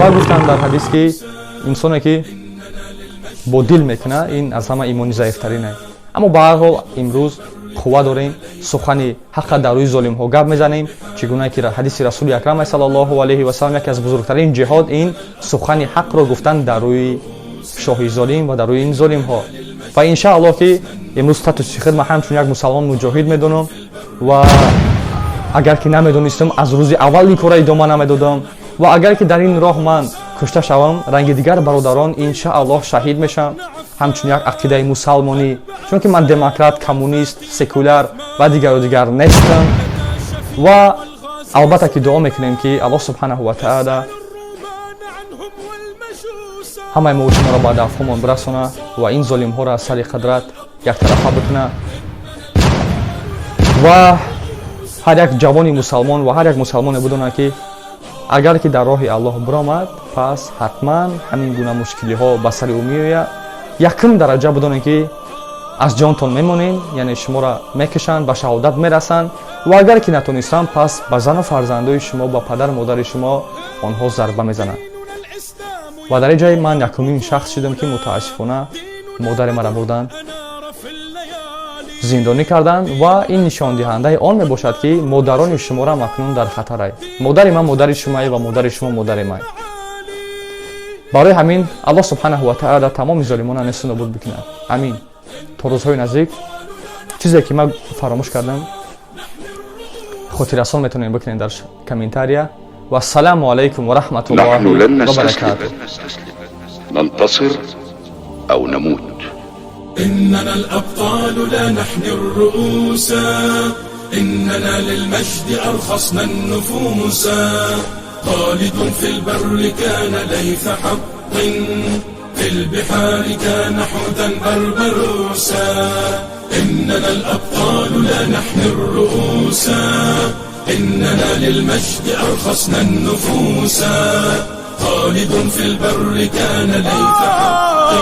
ва гуфтанд дар ҳадис ки инсоне ки бо дил мекуна ин аз ҳама имони заифтарин аст. аммо ба ҳар ҳол имрӯз қувва дорем сухани ҳаққа дар рӯи золимҳо гап мезанем, чӣ гуна ки ҳадиси расули акрам саллаллоҳу алайҳи ва саллам яке аз бузургтарин ҷиҳод ин сухани ҳаққро гуфтан дар рӯи шоҳи золим ва дар рӯи ин золимҳо. ва иншааллоҳ ки имрӯз статуси худ ман ҳамчун як мусалмон муҷоҳид медонам ва агар ки намедонистам аз рӯзи аввал ин кора идома намедодам ва агар ки дар ин роҳ ман кушта шавам ранги дигар бародарон иншааллоҳ шаҳид мешам ҳамчун як ақидаи мусалмонӣ, чунки ман демократ, коммунист, секуляр ва дигару дигар нестам. ва албатта ки дуо мекунем ки аллоҳ субҳанаҳу ва таъала ҳамаи мо шуморо ба дафъҳомон бирасона ва ин золимҳоро аз сари қудрат яктарафа бикуна ва ҳар як ҷавони мусалмон ва ҳар як мусалмоне бидонад ки агар ки дар роҳи аллоҳ биромад пас ҳатман ҳамин гуна мушкилиҳо ба сари ӯ меояд. якум дараҷа бидонед ки аз ҷонтон мемонед, яъне шуморо мекашанд, ба шаҳодат мерасанд ва агар ки натонистанд пас ба зану фарзандои шумо, ба падару модари шумо онҳо зарба мезананд. ва дар ин ҷой ман якумин шахс шудам ки мутаассифона модари маро бурданд, зиндонӣ карданд ва ин нишондиҳандаи он мебошад ки модарони шуморо акнун дар хатар аст. модари ман модари шумае ва модари шумо модари ман. барои ҳамин аллоҳ субҳанаҳу ва таъала тамоми золимона несту нобуд бикунад. амин. то рӯзҳои наздик чизе ки ман фаромӯш кардам хотиррасон метавонед бикунед дар комментария. ва ассалому алайкум ва раҳматуллоҳи ва баракатуҳ. ننتصر أو نموت. إننا الأبطال لا نحني الرؤوس، إننا للمجد أرخصنا النفوس. خالد في البر كان ليث حق، في البحار كان حوتا بربروسا. إننا الأبطال لا نحني الرؤوس، إننا للمجد أرخصنا النفوس. خالد في البر كان ليث حق،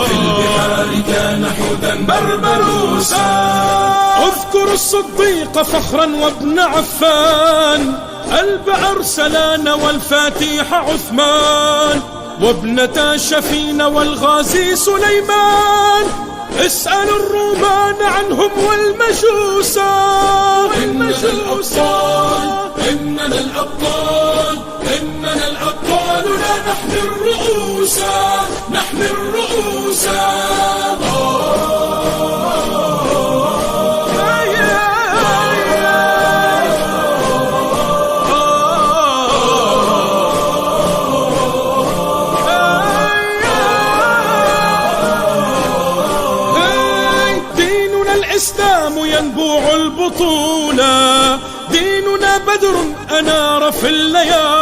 في البحار كان حوتا بربروسا. اذكر الصديق فخرا وابن عفان، قلب أرسلان والفاتح عثمان، وابنة شفين والغازي سليمان. اسألوا الرومان عنهم والمجوسا. إننا الأبطال، إننا الأبطال، إننا الأبطال لا نحمي الرؤوس، نحمي الرؤوس. الإسلام ينبوع البطولة، ديننا بدر أنار في الليالي.